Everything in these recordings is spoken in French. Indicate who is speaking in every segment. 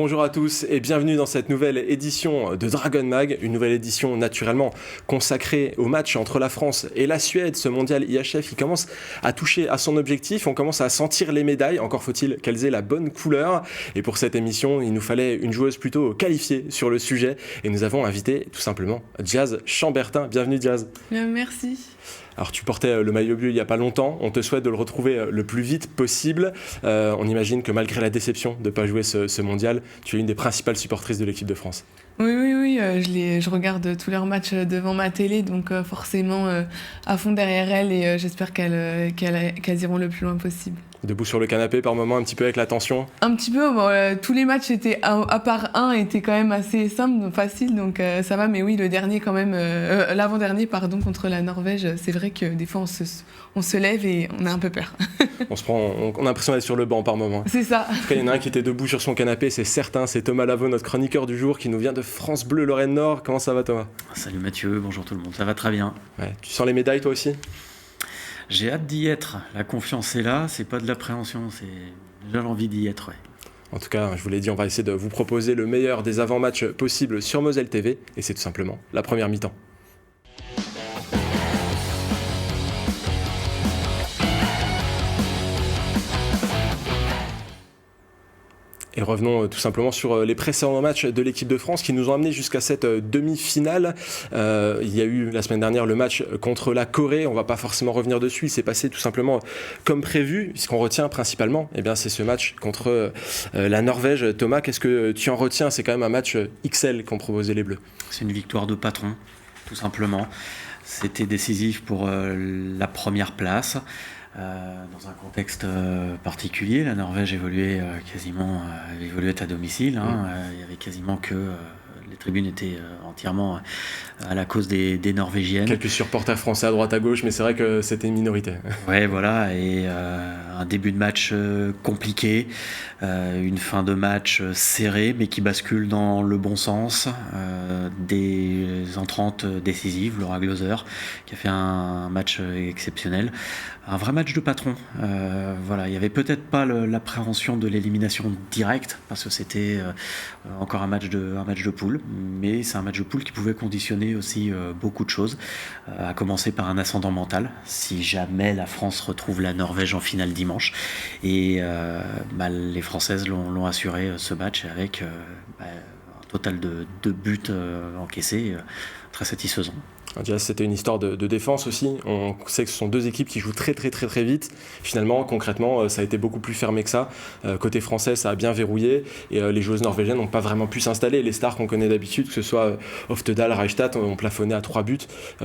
Speaker 1: Bonjour à tous et bienvenue dans cette nouvelle édition de Dragon Mag, une nouvelle édition naturellement consacrée au match entre la France et la Suède, ce mondial IHF qui commence à toucher à son objectif, on commence à sentir les médailles, encore faut-il qu'elles aient la bonne couleur et pour cette émission il nous fallait une joueuse plutôt qualifiée sur le sujet et nous avons invité tout simplement Jazz Chambertin. Bienvenue Jazz.
Speaker 2: Merci.
Speaker 1: Alors tu portais le maillot bleu il n'y a pas longtemps, on te souhaite de le retrouver le plus vite possible. On imagine que malgré la déception de ne pas jouer ce mondial, tu es une des principales supportrices de l'équipe de France.
Speaker 2: Oui, je regarde tous leurs matchs devant ma télé, donc forcément à fond derrière elles et j'espère qu'elles iront le plus loin possible.
Speaker 1: Debout sur le canapé par moment, un petit peu avec la tension.
Speaker 2: Un petit peu, tous les matchs étaient, à part un, étaient quand même assez simples, donc faciles, donc ça va, mais oui, le dernier quand même, l'avant-dernier, contre la Norvège, c'est vrai que des fois on se lève et on a un peu peur.
Speaker 1: On a l'impression d'être sur le banc par moment.
Speaker 2: C'est ça.
Speaker 1: En tout cas, il y en a un qui était debout sur son canapé, c'est certain, c'est Thomas Lavaux, notre chroniqueur du jour, qui nous vient de France Bleu Lorraine Nord. Comment ça va Thomas ?
Speaker 3: Salut Mathieu, bonjour tout le monde, ça va très bien.
Speaker 1: Ouais, tu sens les médailles toi aussi ?
Speaker 3: J'ai hâte d'y être, la confiance est là, c'est pas de l'appréhension, c'est déjà l'envie d'y être. Ouais.
Speaker 1: En tout cas, je vous l'ai dit, on va essayer de vous proposer le meilleur des avant-matchs possibles sur Moselle TV, et c'est tout simplement la première mi-temps. Et revenons tout simplement sur les précédents matchs de l'équipe de France qui nous ont amenés jusqu'à cette demi-finale. Il y a eu la semaine dernière le match contre la Corée, on ne va pas forcément revenir dessus, il s'est passé tout simplement comme prévu. Ce qu'on retient principalement, c'est ce match contre la Norvège. Thomas, qu'est-ce que tu en retiens ? C'est quand même un match XL qu'ont proposé les Bleus.
Speaker 3: C'est une victoire de patron, tout simplement. C'était décisif pour la première place. Dans un contexte particulier, la Norvège évoluait à domicile. Il y avait quasiment que les tribunes étaient entièrement à la cause des Norvégiennes.
Speaker 1: Quelques supporters français à droite à gauche, mais c'est vrai que c'était une minorité.
Speaker 3: Ouais, voilà, et un début de match compliqué, une fin de match serrée, mais qui bascule dans le bon sens. Des entrantes décisives, Laura Gloser, qui a fait un match exceptionnel. Un vrai match de patron. Il n'y avait peut-être pas l'appréhension de l'élimination directe, parce que c'était encore un match de poule, mais c'est un match de poule qui pouvait conditionner aussi beaucoup de choses, à commencer par un ascendant mental, si jamais la France retrouve la Norvège en finale dimanche. Et les Françaises l'ont assuré ce match avec un total de buts encaissés très satisfaisant.
Speaker 1: C'était une histoire de défense aussi. On sait que ce sont deux équipes qui jouent très vite. Finalement, concrètement, ça a été beaucoup plus fermé que ça. Côté français, ça a bien verrouillé et les joueuses norvégiennes n'ont pas vraiment pu s'installer. Les stars qu'on connaît d'habitude, que ce soit Oftedal, Reichstadt, ont plafonné à 3 buts.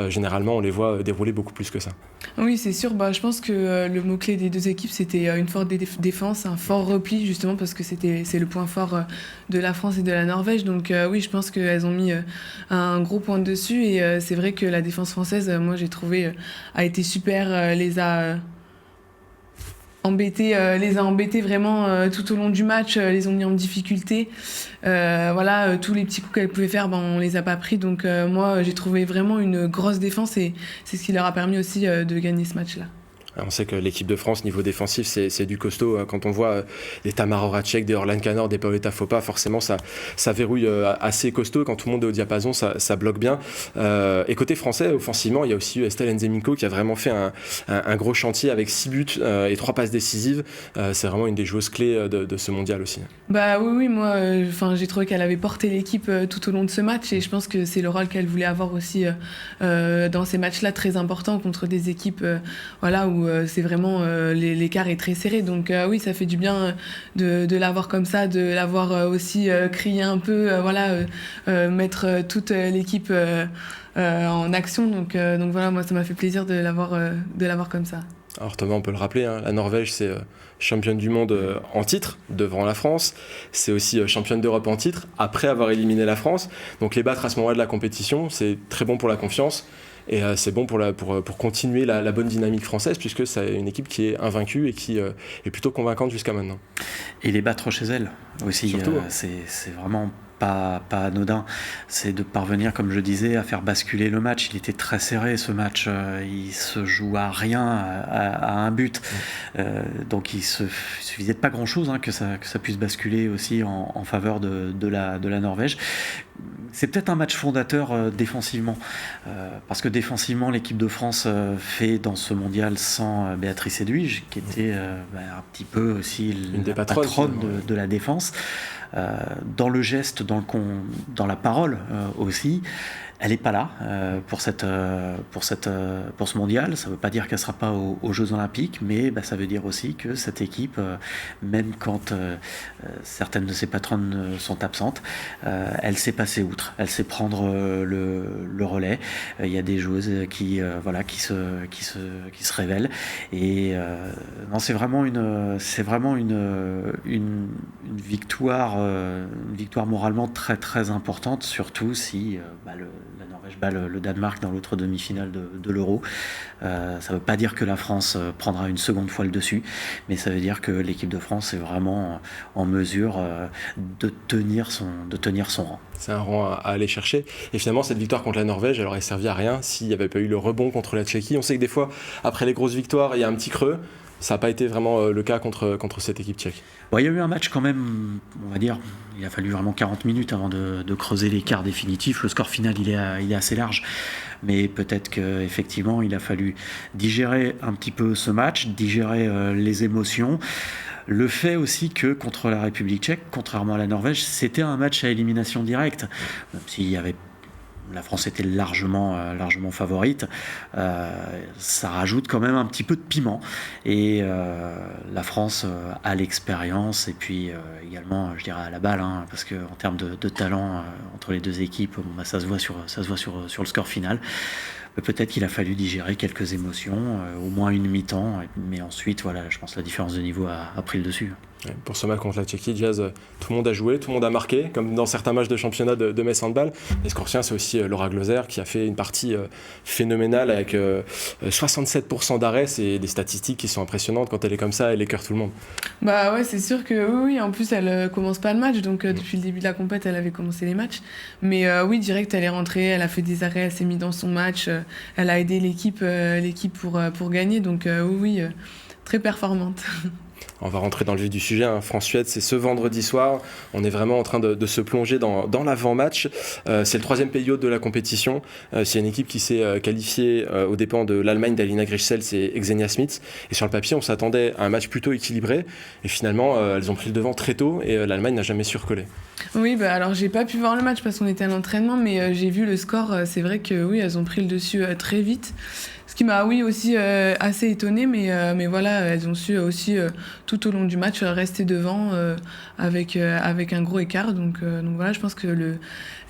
Speaker 1: Généralement, on les voit dérouler beaucoup plus que ça.
Speaker 2: Oui, c'est sûr. Je pense que le mot-clé des deux équipes, c'était une forte défense, un fort repli, justement, parce que c'est le point fort de la France et de la Norvège. Donc oui, je pense qu'elles ont mis un gros point dessus et c'est vrai que la défense française, moi j'ai trouvé, a été super, les a embêtés vraiment tout au long du match, les ont mis en difficulté. Tous les petits coups qu'elles pouvaient faire, on les a pas pris. Donc moi j'ai trouvé vraiment une grosse défense et c'est ce qui leur a permis aussi de gagner ce match-là.
Speaker 1: On sait que l'équipe de France, niveau défensif, c'est du costaud. Quand on voit des Tamara Horacek, des Orlan Canor, des Paoletta Fopa, forcément, ça verrouille assez costaud. Quand tout le monde est au diapason, ça bloque bien. Et côté français, offensivement, il y a aussi Estelle Nzeminko qui a vraiment fait un gros chantier avec 6 buts et 3 passes décisives. C'est vraiment une des joueuses clés de ce mondial aussi.
Speaker 2: Oui, moi, j'ai trouvé qu'elle avait porté l'équipe tout au long de ce match et je pense que c'est le rôle qu'elle voulait avoir aussi dans ces matchs-là très importants contre des équipes où c'est vraiment l'écart est très serré. Donc oui, ça fait du bien de l'avoir comme ça, de l'avoir aussi crié un peu, mettre toute l'équipe en action. Donc moi, ça m'a fait plaisir de l'avoir comme ça.
Speaker 1: Alors Thomas, on peut le rappeler, la Norvège, c'est championne du monde en titre devant la France. C'est aussi championne d'Europe en titre après avoir éliminé la France. Donc les battre à ce moment-là de la compétition, c'est très bon pour la confiance. Et c'est bon pour continuer la bonne dynamique française, puisque c'est une équipe qui est invaincue et qui est plutôt convaincante jusqu'à maintenant.
Speaker 3: Et les battre chez elle aussi, c'est vraiment pas anodin. C'est de parvenir, comme je disais, à faire basculer le match. Il était très serré, ce match. Il se joue à rien, à un but. Donc il suffisait de pas grand-chose que ça puisse basculer aussi en faveur de la Norvège. C'est peut-être un match fondateur défensivement, parce que défensivement, l'équipe de France fait dans ce mondial sans Béatrice Edwige, qui était un petit peu aussi
Speaker 1: une des
Speaker 3: patronne de la défense. Dans le geste, dans la parole aussi, elle n'est pas là pour ce mondial. Ça ne veut pas dire qu'elle ne sera pas aux Jeux Olympiques, mais ça veut dire aussi que cette équipe, même quand certaines de ses patronnes sont absentes, elle sait passer outre, elle sait prendre le relais. Il y a des joueuses qui se révèlent. Et non, c'est vraiment une victoire moralement très très importante, surtout si la Norvège bat le Danemark dans l'autre demi-finale de l'Euro. Ça ne veut pas dire que la France prendra une seconde fois le dessus, mais ça veut dire que l'équipe de France est vraiment en mesure de tenir son rang.
Speaker 1: C'est un rang à aller chercher. Et finalement, cette victoire contre la Norvège, elle aurait servi à rien s'il n'y avait pas eu le rebond contre la Tchéquie. On sait que des fois, après les grosses victoires, il y a un petit creux. Ça n'a pas été vraiment le cas contre cette équipe tchèque.
Speaker 3: Bon, il y a eu un match quand même, on va dire, il a fallu vraiment 40 minutes avant de creuser l'écart définitif. Le score final, il est assez large. Mais peut-être qu'effectivement, il a fallu digérer un petit peu ce match, digérer les émotions. Le fait aussi que contre la République tchèque, contrairement à la Norvège, c'était un match à élimination directe. Même s'il y avait la France était largement favorite, ça rajoute quand même un petit peu de piment. Et la France a l'expérience et puis également, je dirais, à la balle, parce qu'en termes de talent entre les deux équipes, ça se voit sur le score final. Peut-être qu'il a fallu digérer quelques émotions, au moins une mi-temps, mais ensuite, je pense que la différence de niveau a pris le dessus.
Speaker 1: Pour ce match contre la Tchéquie, Jazz, tout le monde a joué, tout le monde a marqué, comme dans certains matchs de championnat de Metz Handball. Et ce qu'on retient, c'est aussi Laura Gloser qui a fait une partie phénoménale avec 67% d'arrêts. C'est des statistiques qui sont impressionnantes. Quand elle est comme ça, elle écœure tout le monde.
Speaker 2: Bah ouais, c'est sûr que oui. En plus, elle commence pas le match, donc depuis le début de la compète, elle avait commencé les matchs. Mais oui, direct, elle est rentrée, elle a fait des arrêts, elle s'est mise dans son match, elle a aidé l'équipe pour gagner. Donc oui, très performante.
Speaker 1: On va rentrer dans le vif du sujet. France-Suède, c'est ce vendredi soir. On est vraiment en train de se plonger dans l'avant-match. C'est le 3e période de la compétition. C'est une équipe qui s'est qualifiée aux dépens de l'Allemagne d'Alina Grischel et Xenia Smith. Et sur le papier, on s'attendait à un match plutôt équilibré. Et finalement, elles ont pris le devant très tôt et l'Allemagne n'a jamais su recoller.
Speaker 2: Oui, alors j'ai pas pu voir le match parce qu'on était à l'entraînement, mais j'ai vu le score. C'est vrai que oui, elles ont pris le dessus très vite. Ce qui m'a aussi assez étonnée, mais voilà, elles ont su aussi tout au long du match rester devant avec un gros écart. Donc voilà, je pense que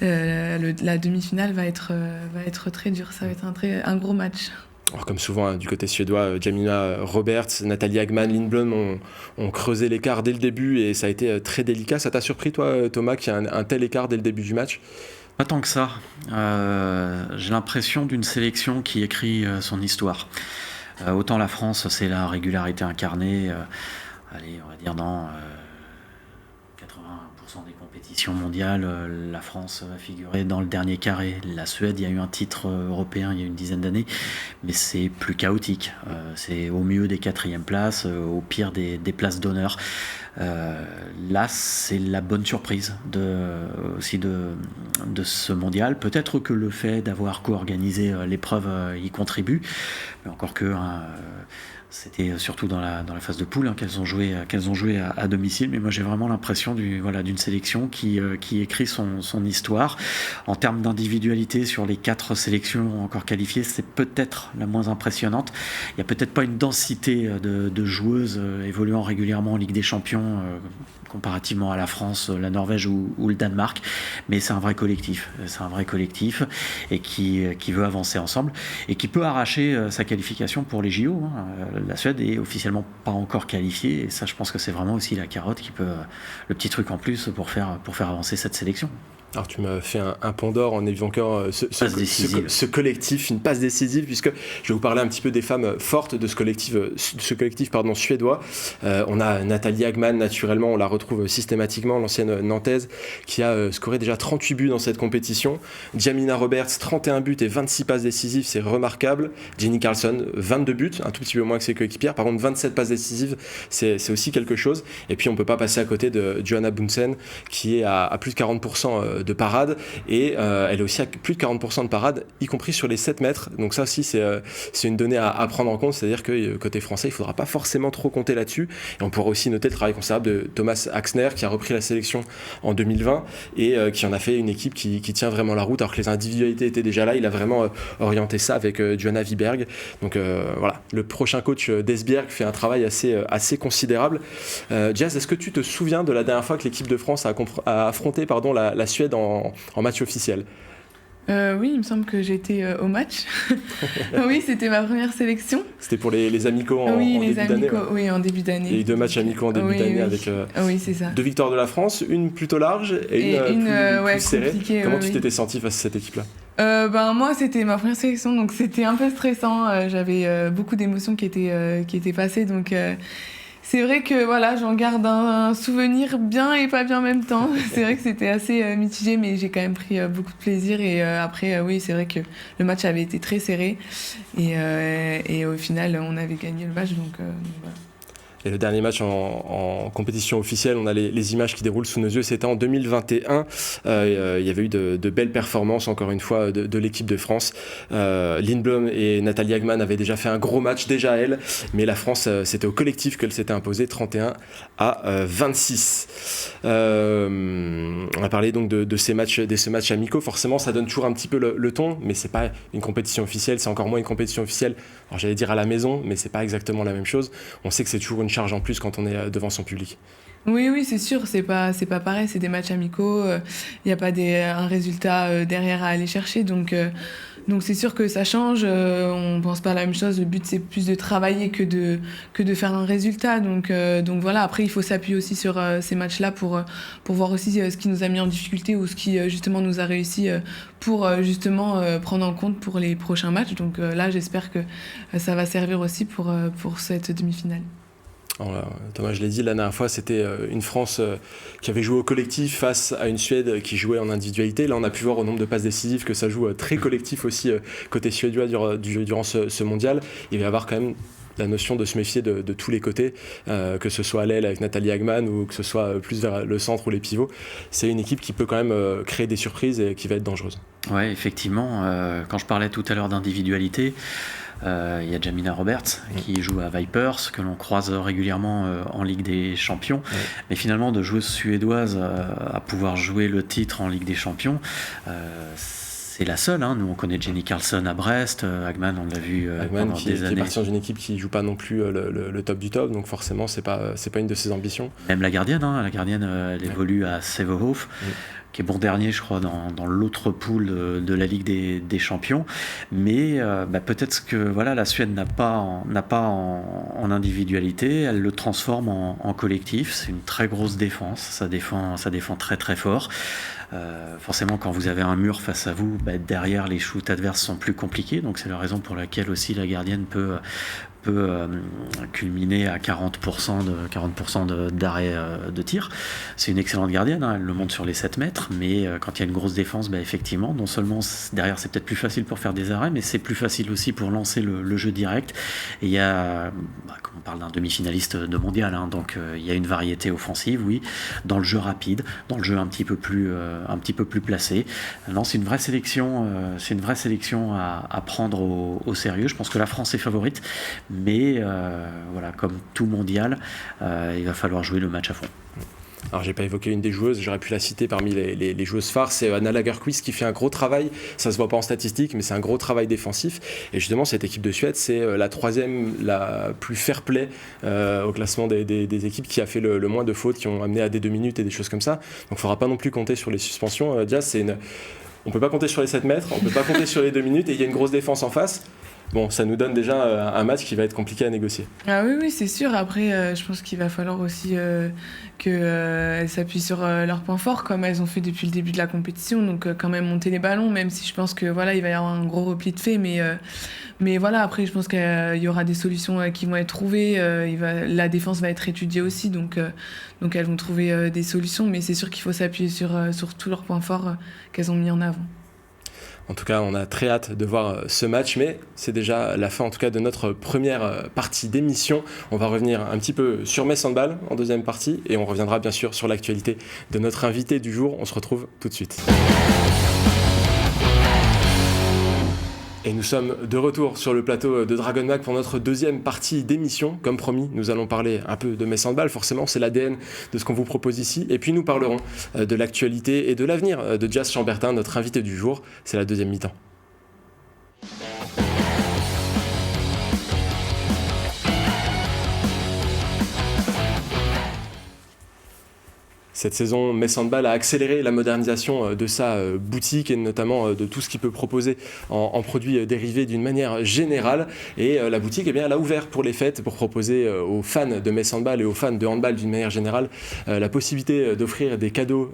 Speaker 2: la demi-finale va être très dure. Ça va être un gros match.
Speaker 1: Alors, comme souvent, du côté suédois, Jamina Roberts, Nathalie Hagman, Lindblom ont creusé l'écart dès le début et ça a été très délicat. Ça t'a surpris, toi, Thomas, qu'il y ait un tel écart dès le début du match ?
Speaker 3: Pas tant que ça. J'ai l'impression d'une sélection qui écrit son histoire. Autant la France, c'est la régularité incarnée. On va dire dans 80% des compétitions mondiales, la France va figurer dans le dernier carré. La Suède, il y a eu un titre européen il y a une dizaine d'années, mais c'est plus chaotique. C'est au mieux des 4e places, au pire des places d'honneur. Là, c'est la bonne surprise aussi de ce mondial. Peut-être que le fait d'avoir co-organisé l'épreuve y contribue, mais encore que c'était surtout dans la phase de poule qu'elles ont joué à domicile. Mais moi, j'ai vraiment l'impression d'une sélection qui écrit son histoire. En termes d'individualité, sur les 4 sélections encore qualifiées, c'est peut-être la moins impressionnante. Il n'y a peut-être pas une densité de joueuses évoluant régulièrement en Ligue des Champions comparativement à la France, la Norvège ou le Danemark, mais c'est un vrai collectif. C'est un vrai collectif et qui veut avancer ensemble et qui peut arracher sa qualification pour les JO. La Suède est officiellement pas encore qualifiée et ça, je pense que c'est vraiment aussi la carotte qui peut, le petit truc en plus pour faire avancer cette sélection.
Speaker 1: Alors tu m'as fait un pont d'or en évoquant ce collectif, une passe décisive, puisque je vais vous parler un petit peu des femmes fortes de ce collectif suédois. On a Nathalie Hagman, naturellement, on la retrouve systématiquement, l'ancienne nantaise, qui a scoré déjà 38 buts dans cette compétition. Jamina Roberts, 31 buts et 26 passes décisives, c'est remarquable. Jenny Carlson, 22 buts, un tout petit peu moins que ses coéquipières. Par contre, 27 passes décisives, c'est aussi quelque chose. Et puis on ne peut pas passer à côté de Johanna Bunsen, qui est à plus de 40% de parade, et elle est aussi à plus de 40% de parade, y compris sur les 7 mètres. Donc ça aussi, c'est une donnée à prendre en compte, c'est-à-dire que côté français, il ne faudra pas forcément trop compter là-dessus. Et on pourra aussi noter le travail considérable de Thomas Axner, qui a repris la sélection en 2020 et qui en a fait une équipe qui tient vraiment la route, alors que les individualités étaient déjà là. Il a vraiment orienté ça avec Johanna Wiberg. Donc voilà, le prochain coach d'Esbjerg fait un travail assez considérable. Jazz, est-ce que tu te souviens de la dernière fois que l'équipe de France a affronté la Suède en match officiel?
Speaker 2: Oui, il me semble que j'étais au match. Oui, c'était ma première sélection.
Speaker 1: C'était pour les amicaux en début d'année.
Speaker 2: Oui, en début d'année.
Speaker 1: Il y a eu 2 matchs amicaux en début d'année avec
Speaker 2: oui, c'est ça.
Speaker 1: 2 victoires de la France, une plutôt large et une plus serrée. Comment tu t'étais senti face à cette équipe-là?
Speaker 2: Moi, c'était ma première sélection, donc c'était un peu stressant. J'avais beaucoup d'émotions qui étaient passées, donc... C'est vrai que voilà, j'en garde un souvenir bien et pas bien en même temps. C'est vrai que c'était assez mitigé, mais j'ai quand même pris beaucoup de plaisir. Et après, oui, c'est vrai que le match avait été très serré. Et au final, on avait gagné le match. Donc voilà.
Speaker 1: Et le dernier match en compétition officielle, on a les images qui déroulent sous nos yeux, c'était en 2021. Il y avait eu de belles performances, encore une fois, de l'équipe de France. Lindblom et Nathalie Hagman avaient déjà fait un gros match, déjà elles, mais la France, c'était au collectif qu'elle s'était imposée, 31-26. On a parlé donc de ces matchs amicaux. Forcément, ça donne toujours un petit peu le ton, mais c'est pas une compétition officielle, c'est encore moins une compétition officielle. Alors j'allais dire à la maison, mais c'est pas exactement la même chose. On sait que c'est toujours une charge en plus quand on est devant son public.
Speaker 2: Oui, c'est sûr, c'est pas pareil, c'est des matchs amicaux, il n'y a pas un résultat derrière à aller chercher, donc c'est sûr que ça change, on pense pas à la même chose, le but c'est plus de travailler que de faire un résultat, donc voilà, après il faut s'appuyer aussi sur ces matchs-là pour voir aussi ce qui nous a mis en difficulté ou ce qui justement nous a réussi pour justement prendre en compte pour les prochains matchs, donc là j'espère que ça va servir aussi pour cette demi-finale.
Speaker 1: Alors, Thomas, je l'ai dit la dernière fois, c'était une France qui avait joué au collectif face à une Suède qui jouait en individualité. Là, on a pu voir au nombre de passes décisives que ça joue très collectif aussi côté suédois durant ce mondial. Il va y avoir quand même la notion de se méfier de tous les côtés, que ce soit à l'aile avec Nathalie Hagman ou que ce soit plus vers le centre ou les pivots. C'est une équipe qui peut quand même créer des surprises et qui va être dangereuse.
Speaker 3: Ouais, effectivement. Quand je parlais tout à l'heure d'individualité, il y a Jamina Roberts qui joue à Vipers, que l'on croise régulièrement en Ligue des Champions. Ouais. Mais finalement, de joueuse suédoise à pouvoir jouer le titre en Ligue des Champions, c'est la seule. Nous, on connaît Jenny Carlson à Brest. Hagman, on l'a vu pendant des années. Qui est
Speaker 1: partie dans une équipe qui ne joue pas non plus le top du top. Donc forcément, c'est pas une de ses ambitions.
Speaker 3: Même la gardienne. Elle évolue à Severhof. Qui est bon dernier, je crois, dans l'autre poule de la Ligue des Champions. Mais peut-être que la Suède n'a pas en individualité, elle le transforme en collectif. C'est une très grosse défense, ça défend très très fort. Forcément, quand vous avez un mur face à vous, derrière les shoots adverses sont plus compliqués. Donc c'est la raison pour laquelle aussi la gardienne peut culminer à 40% d'arrêt de tir. C'est une excellente gardienne, elle le monte sur les 7 mètres, mais quand il y a une grosse défense, effectivement, non seulement derrière c'est peut-être plus facile pour faire des arrêts, mais c'est plus facile aussi pour lancer le jeu direct. Et il y a, comme on parle d'un demi-finaliste de mondial, donc il y a une variété offensive, oui, dans le jeu rapide, dans le jeu un petit peu plus placé. Non, c'est une vraie sélection, à prendre au sérieux. Je pense que la France est favorite, mais comme tout mondial, il va falloir jouer le match à fond.
Speaker 1: Alors j'ai pas évoqué une des joueuses, j'aurais pu la citer parmi les joueuses phares, c'est Anna Lagerquist qui fait un gros travail, ça se voit pas en statistiques, mais c'est un gros travail défensif. Et justement cette équipe de Suède, c'est la 3e la plus fair-play au classement des équipes qui a fait le moins de fautes, qui ont amené à des 2 minutes et des choses comme ça. Donc il faudra pas non plus compter sur les suspensions. Diaz, on peut pas compter sur les 7 mètres, on peut pas compter sur les 2 minutes, et il y a une grosse défense en face. bon, ça nous donne déjà un match qui va être compliqué à négocier.
Speaker 2: Ah oui, c'est sûr. Après, je pense qu'il va falloir aussi qu'elles s'appuient sur leurs points forts, comme elles ont fait depuis le début de la compétition. Donc, quand même monter les ballons, même si je pense que voilà, il va y avoir un gros repli de fait. Mais voilà, après, je pense qu'il y aura des solutions qui vont être trouvées. La défense va être étudiée aussi, donc elles vont trouver des solutions. Mais c'est sûr qu'il faut s'appuyer sur tous leurs points forts qu'elles ont mis en avant.
Speaker 1: En tout cas, on a très hâte de voir ce match, mais c'est déjà la fin en tout cas de notre première partie d'émission. On va revenir un petit peu sur Metz Handball en deuxième partie et on reviendra bien sûr sur l'actualité de notre invité du jour. On se retrouve tout de suite. Et nous sommes de retour sur le plateau de Dragon Mag pour notre deuxième partie d'émission. Comme promis, nous allons parler un peu de Metz Handball, forcément, c'est l'ADN de ce qu'on vous propose ici. Et puis nous parlerons de l'actualité et de l'avenir de Jazz Chambertin, notre invité du jour. C'est la deuxième mi-temps. Cette saison, Metz Handball a accéléré la modernisation de sa boutique et notamment de tout ce qu'il peut proposer en produits dérivés d'une manière générale. Et la boutique, elle a ouvert pour les fêtes pour proposer aux fans de Metz Handball et aux fans de handball d'une manière générale la possibilité d'offrir des cadeaux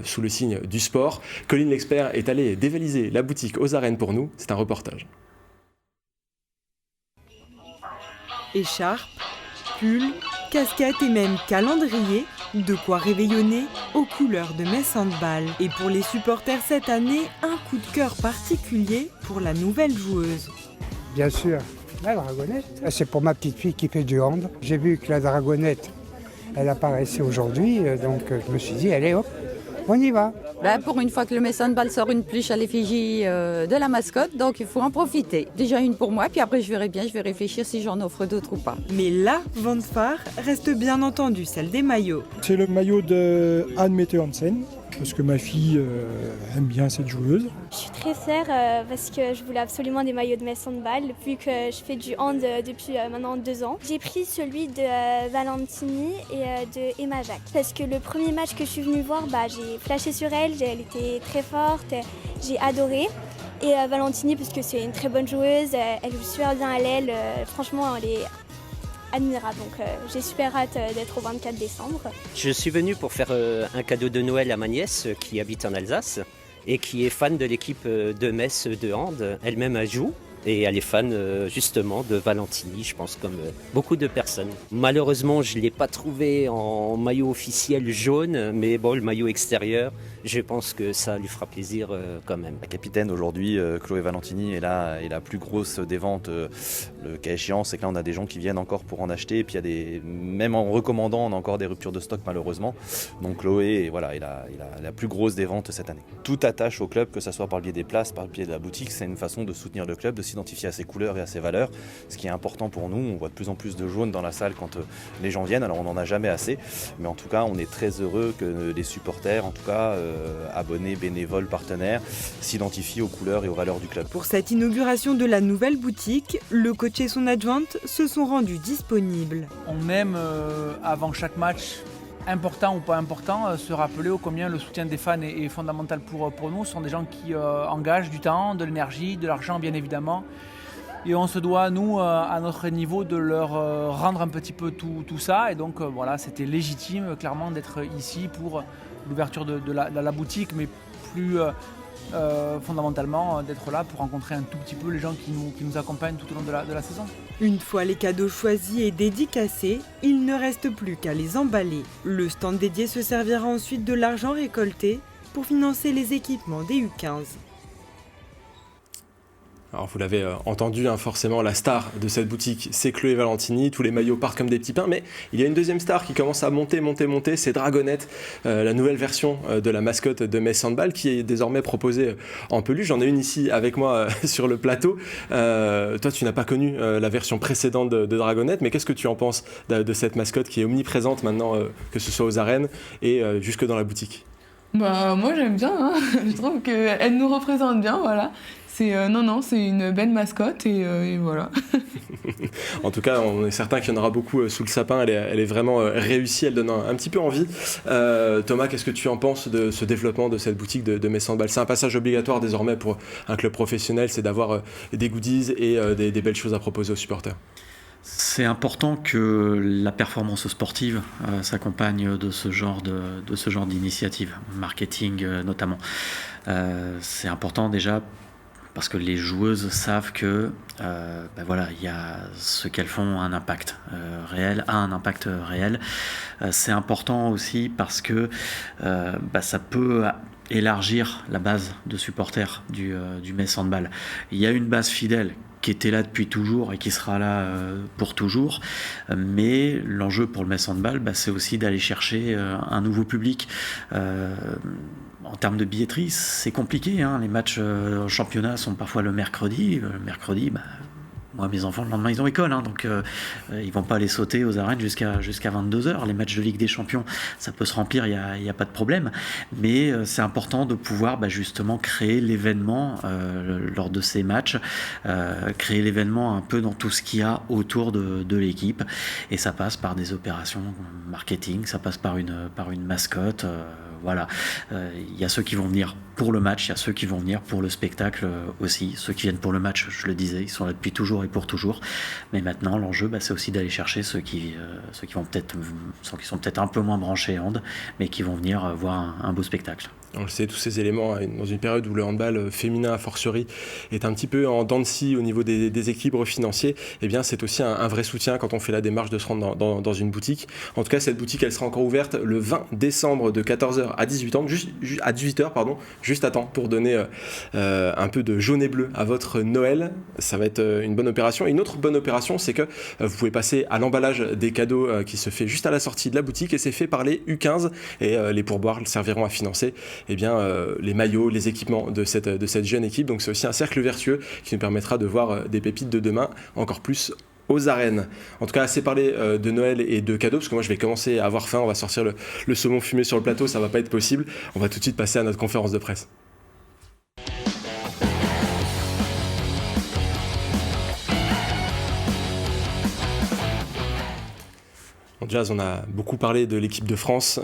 Speaker 1: sous le signe du sport. Colline l'expert est allé dévaliser la boutique aux arènes pour nous. C'est un reportage.
Speaker 4: Écharpes, pulls, casquettes et même calendrier, de quoi réveillonner aux couleurs de Metz Handball. Et pour les supporters cette année, un coup de cœur particulier pour la nouvelle joueuse.
Speaker 5: Bien sûr, la Dragonnette. C'est pour ma petite fille qui fait du hand. J'ai vu que la Dragonnette, elle apparaissait aujourd'hui, donc je me suis dit, allez hop, on y va.
Speaker 6: Pour une fois que le Metz Handball sort une peluche à l'effigie de la mascotte, donc il faut en profiter. Déjà une pour moi, puis après je verrai bien, je vais réfléchir si j'en offre d'autres ou pas.
Speaker 4: Mais la vente phare reste bien entendu celle des maillots.
Speaker 7: C'est le maillot de Anne Mette Hansen, parce que ma fille aime bien cette joueuse.
Speaker 8: Je suis très fière parce que je voulais absolument des maillots de Metz Handball, vu que je fais du hand depuis maintenant 2 ans. J'ai pris celui de Valentini et de Emma Jacques, parce que le premier match que je suis venue voir, j'ai flashé sur elle, elle était très forte, j'ai adoré. Et Valentini, parce que c'est une très bonne joueuse, elle joue super bien à l'aile, franchement elle est admirable, donc j'ai super hâte d'être au 24 décembre.
Speaker 9: Je suis venu pour faire un cadeau de Noël à ma nièce qui habite en Alsace et qui est fan de l'équipe de Metz de hand. Elle-même elle joue et elle est fan justement de Valentini, je pense comme beaucoup de personnes. Malheureusement, je ne l'ai pas trouvé en maillot officiel jaune, mais bon, le maillot extérieur, je pense que ça lui fera plaisir quand même.
Speaker 10: La capitaine aujourd'hui, Chloé Valentini, est la plus grosse des ventes. Le cas échéant, c'est que là on a des gens qui viennent encore pour en acheter, et puis il y a même en recommandant, on a encore des ruptures de stock malheureusement. Donc Chloé, voilà, il a la plus grosse des ventes cette année. Tout attache au club, que ce soit par le biais des places, par le biais de la boutique, c'est une façon de soutenir le club, de s'identifier à ses couleurs et à ses valeurs, ce qui est important pour nous. On voit de plus en plus de jaune dans la salle quand les gens viennent, alors on n'en a jamais assez, mais en tout cas on est très heureux que les supporters, en tout cas abonnés, bénévoles, partenaires, s'identifient aux couleurs et aux valeurs du club.
Speaker 4: Pour cette inauguration de la nouvelle boutique, le coach et son adjointe se sont rendus disponibles.
Speaker 11: On aime, avant chaque match, important ou pas important, se rappeler ô combien le soutien des fans est fondamental pour nous. Ce sont des gens qui engagent du temps, de l'énergie, de l'argent bien évidemment. Et on se doit, nous, à notre niveau, de leur rendre un petit peu tout ça. Et donc voilà, c'était légitime clairement d'être ici pour l'ouverture de la boutique, mais plus fondamentalement d'être là pour rencontrer un tout petit peu les gens qui nous accompagnent tout au long de la saison.
Speaker 4: Une fois les cadeaux choisis et dédicacés, il ne reste plus qu'à les emballer. Le stand dédié se servira ensuite de l'argent récolté pour financer les équipements des U15.
Speaker 1: Alors vous l'avez entendu, forcément la star de cette boutique c'est Chloé Valentini, tous les maillots partent comme des petits pains, mais il y a une deuxième star qui commence à monter, c'est Dragonnette, la nouvelle version de la mascotte de Metz Handball qui est désormais proposée en peluche. J'en ai une ici avec moi sur le plateau. Toi tu n'as pas connu la version précédente de Dragonnette, mais qu'est-ce que tu en penses de cette mascotte qui est omniprésente maintenant, que ce soit aux arènes et jusque dans la boutique?
Speaker 2: Moi j'aime bien, je trouve qu'elle nous représente bien, voilà. C'est une belle mascotte et voilà.
Speaker 1: En tout cas, on est certain qu'il y en aura beaucoup sous le sapin. Elle est vraiment réussie, elle donne un petit peu envie. Thomas, qu'est-ce que tu en penses de ce développement de cette boutique de Metz Handball? C'est un passage obligatoire désormais pour un club professionnel, c'est d'avoir des goodies et des belles choses à proposer aux supporters.
Speaker 3: C'est important que la performance sportive s'accompagne de ce genre d'initiative, marketing notamment. C'est important déjà parce que les joueuses savent que il y a ce qu'elles font a un impact réel. C'est important aussi parce que ça peut élargir la base de supporters du Metz Handball. Il y a une base fidèle qui était là depuis toujours et qui sera là pour toujours. Mais l'enjeu pour le Metz Handball, c'est aussi d'aller chercher un nouveau public. En termes de billetterie, c'est compliqué. Les matchs en championnat sont parfois le mercredi. Moi, mes enfants, le lendemain, ils ont école, donc ils vont pas aller sauter aux arènes jusqu'à 22h. Les matchs de Ligue des Champions, ça peut se remplir, il y a pas de problème. Mais c'est important de pouvoir justement créer l'événement lors de ces matchs, créer l'événement un peu dans tout ce qu'il y a autour de l'équipe. Et ça passe par des opérations marketing, ça passe par une mascotte. Il y a ceux qui vont venir pour le match, il y a ceux qui vont venir pour le spectacle aussi. Ceux qui viennent pour le match, je le disais, ils sont là depuis toujours et pour toujours. Mais maintenant, l'enjeu, c'est aussi d'aller chercher ceux qui sont peut-être un peu moins branchés hand, mais qui vont venir voir un beau spectacle.
Speaker 1: On le sait, tous ces éléments, dans une période où le handball féminin, a fortiori, est un petit peu en dents de scie au niveau des équilibres financiers, c'est aussi un vrai soutien quand on fait la démarche de se rendre dans une boutique. En tout cas, cette boutique, elle sera encore ouverte le 20 décembre de 14h à 18h, juste à temps pour donner un peu de jaune et bleu à votre Noël. Ça va être une bonne opération. Et une autre bonne opération, c'est que vous pouvez passer à l'emballage des cadeaux qui se fait juste à la sortie de la boutique, et c'est fait par les U15, et les pourboires serviront à financer les maillots, les équipements de cette jeune équipe. Donc c'est aussi un cercle vertueux qui nous permettra de voir des pépites de demain encore plus aux arènes. En tout cas, assez parlé de Noël et de cadeaux, parce que moi je vais commencer à avoir faim. On va sortir le saumon fumé sur le plateau, ça va pas être possible. On va tout de suite passer à notre conférence de presse. Jazz, on a beaucoup parlé de l'équipe de France.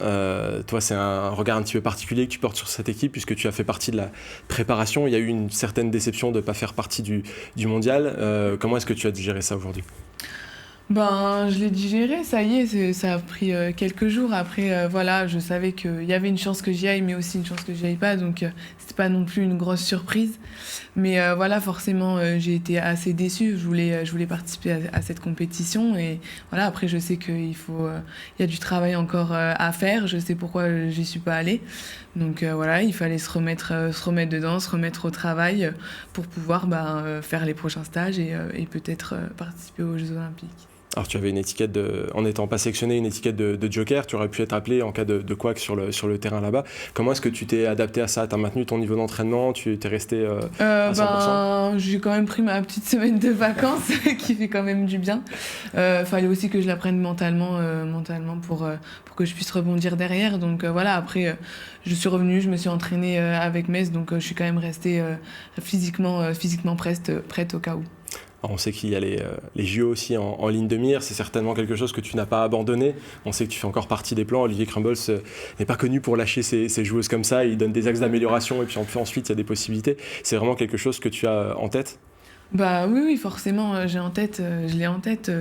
Speaker 1: Toi, c'est un regard un petit peu particulier que tu portes sur cette équipe, puisque tu as fait partie de la préparation. Il y a eu une certaine déception de ne pas faire partie du mondial. Comment est-ce que tu as digéré ça aujourd'hui ?
Speaker 2: Je l'ai digéré, ça y est, ça a pris quelques jours. Après, je savais qu'il y avait une chance que j'y aille, mais aussi une chance que j'y aille pas. Donc, c'était pas non plus une grosse surprise. Mais forcément, j'ai été assez déçue. Je voulais participer à cette compétition. Et après, je sais qu'il y a du travail encore à faire. Je sais pourquoi j'y suis pas allée. Donc, il fallait se remettre dedans, se remettre au travail pour pouvoir faire les prochains stages et peut-être participer aux Jeux Olympiques.
Speaker 1: Alors tu avais une étiquette en n'étant pas sélectionné, une étiquette de joker, tu aurais pu être appelé en cas de couac sur le terrain là-bas. Comment est-ce que tu t'es adapté à ça ? Tu as maintenu ton niveau d'entraînement, tu t'es resté à 100%?
Speaker 2: J'ai quand même pris ma petite semaine de vacances qui fait quand même du bien. Fallait aussi que je la prenne mentalement pour que je puisse rebondir derrière. Donc après je suis revenue, je me suis entraînée avec Metz, donc je suis quand même restée physiquement prête au cas où.
Speaker 1: Alors on sait qu'il y a les JO aussi en ligne de mire, c'est certainement quelque chose que tu n'as pas abandonné. On sait que tu fais encore partie des plans. Olivier Crumbles n'est pas connu pour lâcher ses joueuses comme ça, il donne des axes d'amélioration et puis ensuite il y a des possibilités. C'est vraiment quelque chose que tu as en tête ?
Speaker 2: Oui, forcément, je l'ai en tête.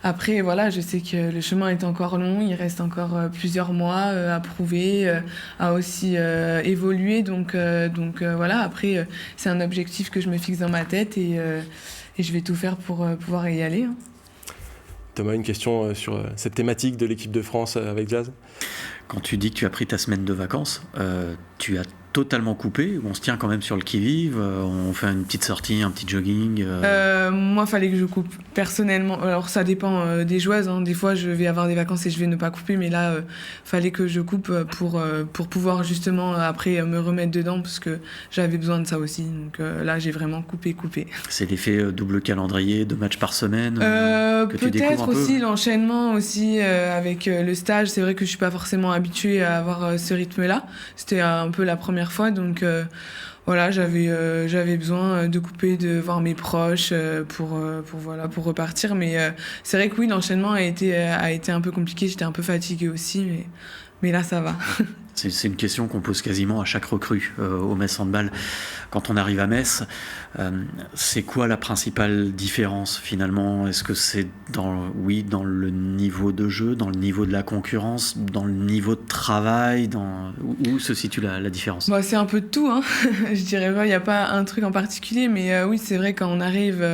Speaker 2: Après, je sais que le chemin est encore long, il reste encore plusieurs mois à prouver, à aussi évoluer. Donc après, c'est un objectif que je me fixe dans ma tête et je vais tout faire pour pouvoir y aller.
Speaker 1: Thomas, une question sur cette thématique de l'équipe de France avec Jazz ?
Speaker 3: Quand tu dis que tu as pris ta semaine de vacances, tu as totalement coupé, on se tient quand même sur le qui-vive, on fait une petite sortie, un petit jogging
Speaker 2: Moi, il fallait que je coupe personnellement. Alors, ça dépend des joueuses. Des fois, je vais avoir des vacances et je vais ne pas couper, mais là, fallait que je coupe pour pouvoir justement après me remettre dedans, parce que j'avais besoin de ça aussi. Donc là, j'ai vraiment coupé.
Speaker 3: C'est l'effet double calendrier, 2 matchs par semaine que tu découvres un peu.
Speaker 2: Peut-être aussi l'enchaînement aussi avec le stage. C'est vrai que je suis pas forcément habituée à avoir ce rythme-là. C'était un peu la première fois, donc voilà, j'avais besoin de couper, de voir mes proches pour repartir. Mais c'est vrai que oui, l'enchaînement a été un peu compliqué. J'étais un peu fatiguée aussi, mais là, ça va.
Speaker 3: C'est une question qu'on pose quasiment à chaque recrue au Metz Handball. Quand on arrive à Metz, c'est quoi la principale différence finalement ? Est-ce que c'est dans le niveau de jeu, dans le niveau de la concurrence, dans le niveau de travail, où se situe la différence ?
Speaker 2: Bon, c'est un peu de tout, hein. Je dirais pas, il n'y a pas un truc en particulier, mais oui, c'est vrai quand on arrive...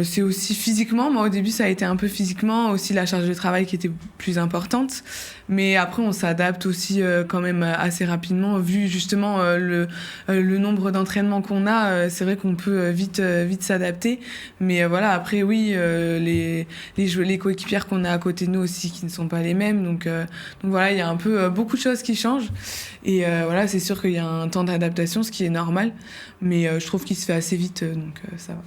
Speaker 2: c'est aussi physiquement, moi au début ça a été un peu physiquement, aussi la charge de travail qui était plus importante, mais après on s'adapte aussi quand même assez rapidement, vu justement le nombre d'entraînements qu'on a, c'est vrai qu'on peut vite s'adapter, mais voilà, après oui, les coéquipières qu'on a à côté de nous aussi qui ne sont pas les mêmes, donc voilà, il y a un peu beaucoup de choses qui changent, et voilà, c'est sûr qu'il y a un temps d'adaptation, ce qui est normal, mais je trouve qu'il se fait assez vite, donc ça va.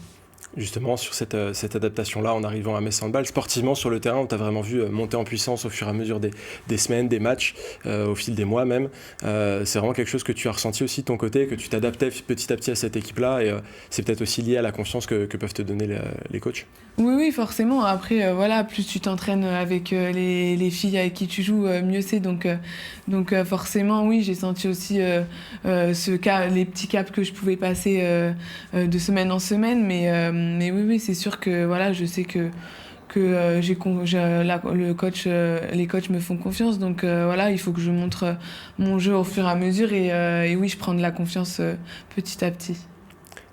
Speaker 1: Justement, sur cette adaptation-là, en arrivant à Metz Handball, sportivement sur le terrain, on t'a vraiment vu monter en puissance au fur et à mesure des semaines, des matchs, au fil des mois même. C'est vraiment quelque chose que tu as ressenti aussi de ton côté, que tu t'adaptais petit à petit à cette équipe-là, et c'est peut-être aussi lié à la confiance que peuvent te donner les coachs.
Speaker 2: Oui, forcément. Après, voilà, plus tu t'entraînes avec les filles avec qui tu joues, mieux c'est. Donc forcément, oui, j'ai senti aussi les petits caps que je pouvais passer de semaine en semaine, mais oui, c'est sûr que voilà, je sais que les coachs me font confiance, donc voilà, il faut que je montre mon jeu au fur et à mesure, et oui, je prends de la confiance petit à petit.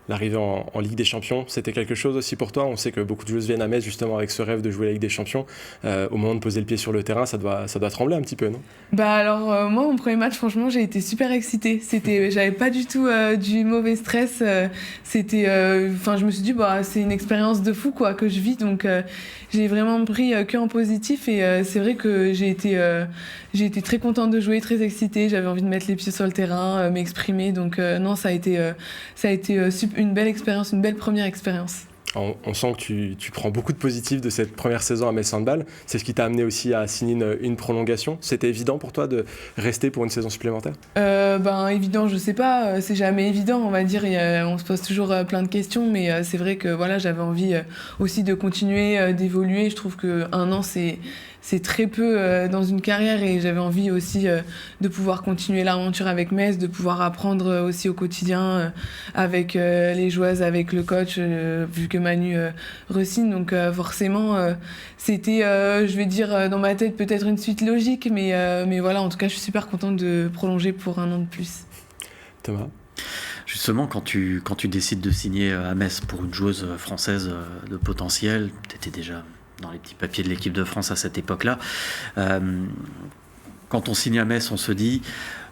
Speaker 1: L'arrivée en Ligue des Champions, c'était quelque chose aussi pour toi ? On sait que beaucoup de joueuses viennent à Metz justement avec ce rêve de jouer la Ligue des Champions. Au moment de poser le pied sur le terrain, ça doit trembler un petit peu, non ?
Speaker 2: Bah alors moi, mon premier match, franchement, j'ai été super excitée. J'avais pas du tout du mauvais stress. Je me suis dit, c'est une expérience de fou quoi que je vis, donc j'ai vraiment pris que en positif, et c'est vrai que j'ai été très contente de jouer, très excitée. J'avais envie de mettre les pieds sur le terrain, m'exprimer. Donc non, ça a été une belle expérience, une belle première expérience.
Speaker 1: On sent que tu prends beaucoup de positifs de cette première saison à Metz Handball. C'est ce qui t'a amené aussi à signer une prolongation. C'était évident pour toi de rester pour une saison supplémentaire ?
Speaker 2: Évident, je sais pas. C'est jamais évident, on va dire. On se pose toujours plein de questions, mais c'est vrai que voilà, j'avais envie aussi de continuer, d'évoluer. Je trouve qu'un an, c'est très peu dans une carrière, et j'avais envie aussi de pouvoir continuer l'aventure avec Metz, de pouvoir apprendre aussi au quotidien avec les joueuses, avec le coach, vu que Manu re-signe. Donc forcément, c'était, je vais dire, dans ma tête peut-être une suite logique, mais voilà, en tout cas, je suis super contente de prolonger pour un an de plus.
Speaker 1: Thomas ?
Speaker 3: Justement, quand tu décides de signer à Metz pour une joueuse française de potentiel, tu étais déjà dans les petits papiers de l'équipe de France à cette époque-là. Quand on signe à Metz, on se dit,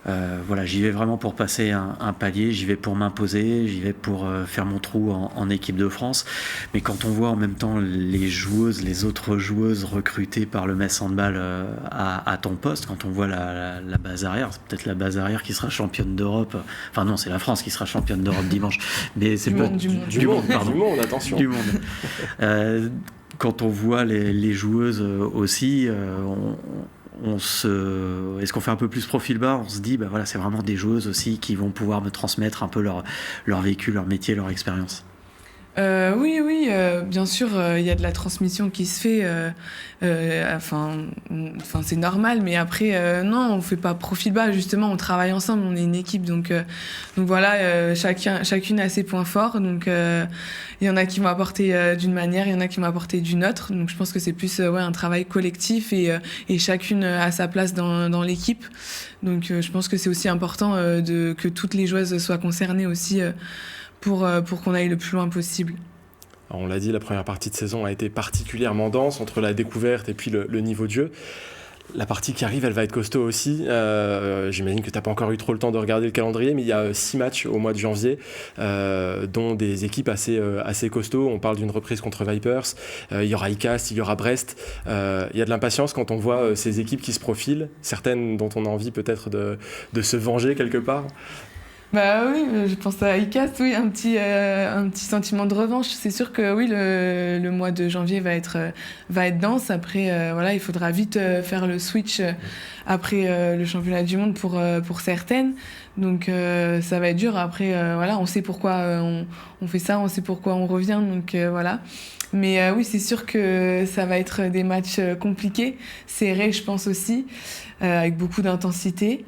Speaker 3: voilà, j'y vais vraiment pour passer un palier, j'y vais pour m'imposer, j'y vais pour faire mon trou en équipe de France. Mais quand on voit en même temps les autres joueuses recrutées par le Metz Handball à ton poste, quand on voit la base arrière, c'est peut-être la base arrière qui sera championne d'Europe. Enfin non, c'est la France qui sera championne d'Europe dimanche. Mais c'est
Speaker 2: du monde,
Speaker 1: attention.
Speaker 3: Du monde. Quand on voit les joueuses aussi, est-ce qu'on fait un peu plus profil bas ? On se dit, voilà, c'est vraiment des joueuses aussi qui vont pouvoir me transmettre un peu leur vécu, leur métier, leur expérience.
Speaker 2: Oui, bien sûr, il y a de la transmission qui se fait. C'est normal, mais après, non, on fait pas profil bas. Justement, on travaille ensemble, on est une équipe, donc voilà, chacune a ses points forts. Donc, il y en a qui m'ont apporté d'une manière, il y en a qui m'ont apporté d'une autre. Donc, je pense que c'est plus un travail collectif, et chacune a sa place dans l'équipe. Donc, je pense que c'est aussi important que toutes les joueuses soient concernées aussi. Pour qu'on aille le plus loin possible.
Speaker 1: Alors on l'a dit, la première partie de saison a été particulièrement dense entre la découverte et puis le niveau de jeu. La partie qui arrive, elle va être costaud aussi. J'imagine que tu n'as pas encore eu trop le temps de regarder le calendrier, mais il y a 6 matchs au mois de janvier, dont des équipes assez costauds. On parle d'une reprise contre Vipers, il y aura ICAST, il y aura Brest. Il y a de l'impatience quand on voit ces équipes qui se profilent, certaines dont on a envie peut-être de se venger quelque part.
Speaker 2: Bah oui, je pense à ICAST, oui, un petit sentiment de revanche. C'est sûr que oui, le mois de janvier va être dense. Après, voilà, il faudra vite faire le switch après le championnat du monde pour certaines. Donc ça va être dur. Après, voilà, on sait pourquoi on fait ça, on sait pourquoi on revient. Donc voilà. Mais oui, c'est sûr que ça va être des matchs compliqués, serrés, je pense aussi, avec beaucoup d'intensité.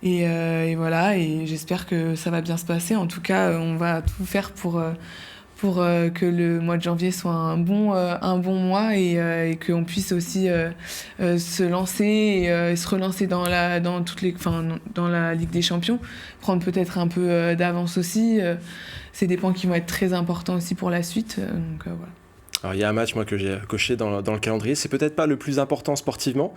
Speaker 2: Et voilà, et j'espère que ça va bien se passer. En tout cas, on va tout faire pour que le mois de janvier soit un bon mois et qu'on puisse aussi se lancer et se relancer dans la Ligue des Champions, prendre peut-être un peu d'avance aussi. C'est des points qui vont être très importants aussi pour la suite. Donc voilà.
Speaker 1: Alors il y a un match moi que j'ai coché dans le calendrier. C'est peut-être pas le plus important sportivement,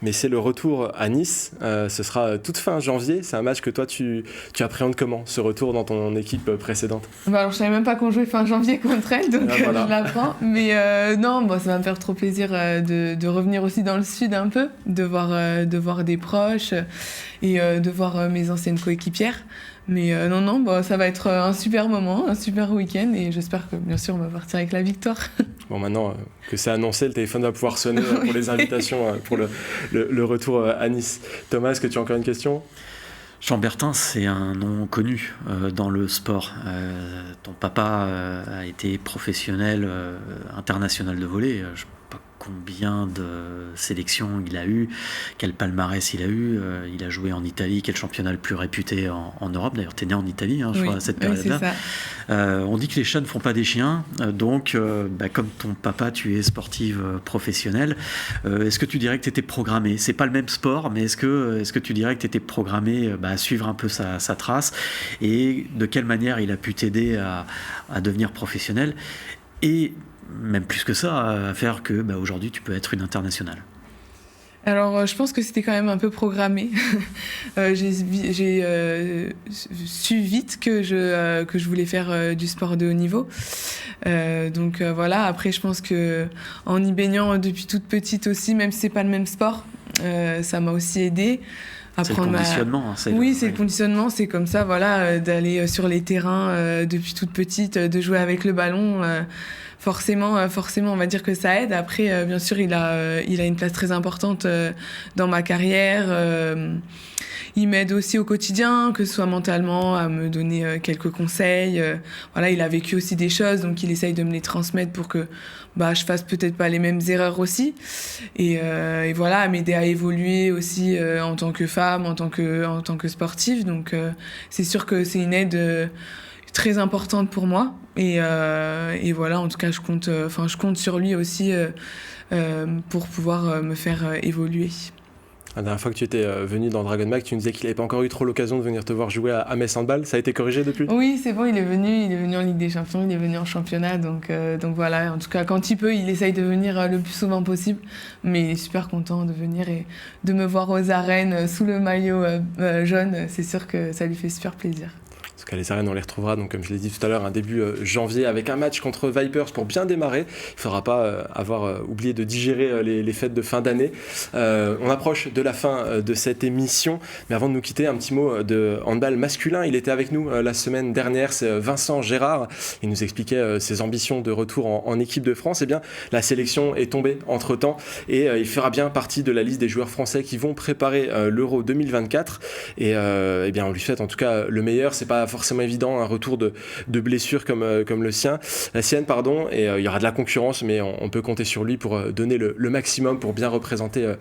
Speaker 1: mais c'est le retour à Nice. Ce sera toute fin janvier. C'est un match que toi, tu appréhendes comment, ce retour dans ton équipe précédente ?
Speaker 2: Alors, je savais même pas qu'on jouait fin janvier contre elle, donc
Speaker 1: voilà.
Speaker 2: je l'apprends. Mais non, ça va me faire trop plaisir de revenir aussi dans le sud un peu, de voir des proches et de voir mes anciennes coéquipières. Mais non, ça va être un super moment, un super week-end et j'espère que bien sûr on va partir avec la victoire.
Speaker 1: Bon, maintenant que c'est annoncé, le téléphone va pouvoir sonner pour les invitations pour le retour à Nice. Thomas, est-ce que tu as encore une question ?
Speaker 3: Jean Bertin, c'est un nom connu dans le sport. Ton papa a été professionnel international de volley. Je ne sais pas combien de sélections il a eu, quel palmarès il a eu. Il a joué en Italie, quel championnat le plus réputé en Europe. D'ailleurs, tu es né en Italie, je crois, à cette période-là.
Speaker 2: C'est ça.
Speaker 3: On dit que les chats ne font pas des chiens. Donc, comme ton papa, tu es sportive professionnelle. Est-ce que tu dirais que tu étais programmée ? C'est pas le même sport, mais est-ce que tu dirais que tu étais programmée à suivre un peu sa trace ? Et de quelle manière il a pu t'aider à devenir professionnelle ? Et même plus que ça, à faire que aujourd'hui tu peux être une internationale.
Speaker 2: Alors, je pense que c'était quand même un peu programmé. J'ai su vite que je voulais faire du sport de haut niveau. Donc voilà. Après, je pense que en y baignant depuis toute petite aussi, même si c'est pas le même sport, ça m'a aussi aidée.
Speaker 3: C'est le conditionnement.
Speaker 2: C'est le conditionnement, c'est comme ça, voilà, d'aller sur les terrains depuis toute petite, de jouer avec le ballon. Forcément, on va dire que ça aide. Après, bien sûr, il a une place très importante dans ma carrière. Il m'aide aussi au quotidien, que ce soit mentalement, à me donner quelques conseils. Voilà, il a vécu aussi des choses, donc il essaye de me les transmettre pour que je fasse peut-être pas les mêmes erreurs aussi. Et voilà, à m'aider à évoluer aussi en tant que femme, en tant que sportive. Donc c'est sûr que c'est une aide très importante pour moi. Et voilà, en tout cas, je compte sur lui aussi pour pouvoir me faire évoluer.
Speaker 1: La dernière fois que tu étais venu dans Dragon Mag, tu nous disais qu'il n'avait pas encore eu trop l'occasion de venir te voir jouer à Metz Handball. Ça a été corrigé depuis ?
Speaker 2: Oui, c'est bon, il est venu en Ligue des Champions, il est venu en championnat. Donc voilà, en tout cas, quand il peut, il essaye de venir le plus souvent possible. Mais il est super content de venir et de me voir aux arènes sous le maillot jaune. C'est sûr que ça lui fait super plaisir.
Speaker 1: En tout cas, les arènes, on les retrouvera, donc, comme je l'ai dit tout à l'heure, un début janvier avec un match contre Vipers pour bien démarrer. Il ne faudra pas avoir oublié de digérer les fêtes de fin d'année. On approche de la fin de cette émission, mais avant de nous quitter, un petit mot de handball masculin. Il était avec nous la semaine dernière, c'est Vincent Gérard. Il nous expliquait ses ambitions de retour en équipe de France. Eh bien, la sélection est tombée entre-temps et il fera bien partie de la liste des joueurs français qui vont préparer l'Euro 2024. Et eh bien, on lui souhaite en tout cas le meilleur. C'est pas forcément évident, un retour de blessure comme la sienne, et il y aura de la concurrence, mais on peut compter sur lui pour donner le maximum pour bien représenter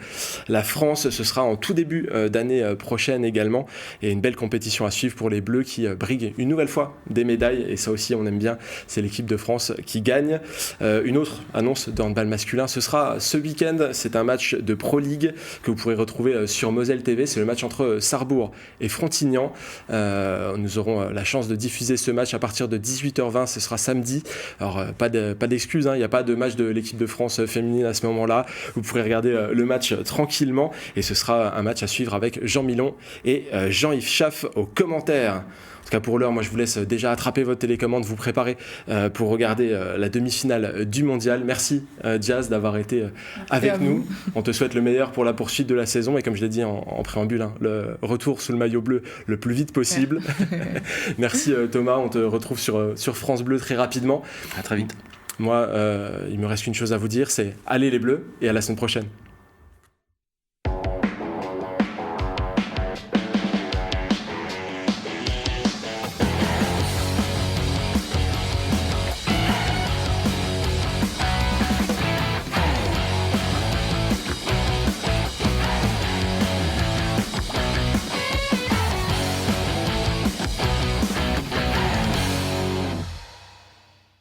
Speaker 1: la France. Ce sera en tout début d'année prochaine également, et une belle compétition à suivre pour les Bleus qui briguent une nouvelle fois des médailles, et ça aussi on aime bien, c'est l'équipe de France qui gagne. Une autre annonce de handball masculin, ce sera ce week-end, c'est un match de Pro League que vous pourrez retrouver sur Moselle TV, c'est le match entre Sarrebourg et Frontignan. Nous aurons la chance de diffuser ce match à partir de 18h20, ce sera samedi. Alors pas d'excuses, il n'y a pas de match de l'équipe de France féminine à ce moment-là, vous pourrez regarder le match tranquillement, et ce sera un match à suivre avec Jean Milon et Jean-Yves Schaff aux commentaires. En tout cas pour l'heure, moi je vous laisse déjà attraper votre télécommande, vous préparer pour regarder la demi-finale du mondial. Merci Diaz d'avoir été avec nous. On te souhaite le meilleur pour la poursuite de la saison et comme je l'ai dit en préambule, le retour sous le maillot bleu le plus vite possible. Merci Thomas, on te retrouve sur France Bleu très rapidement.
Speaker 3: À très vite.
Speaker 1: Moi, il me reste qu'une chose à vous dire, c'est allez les Bleus et à la semaine prochaine.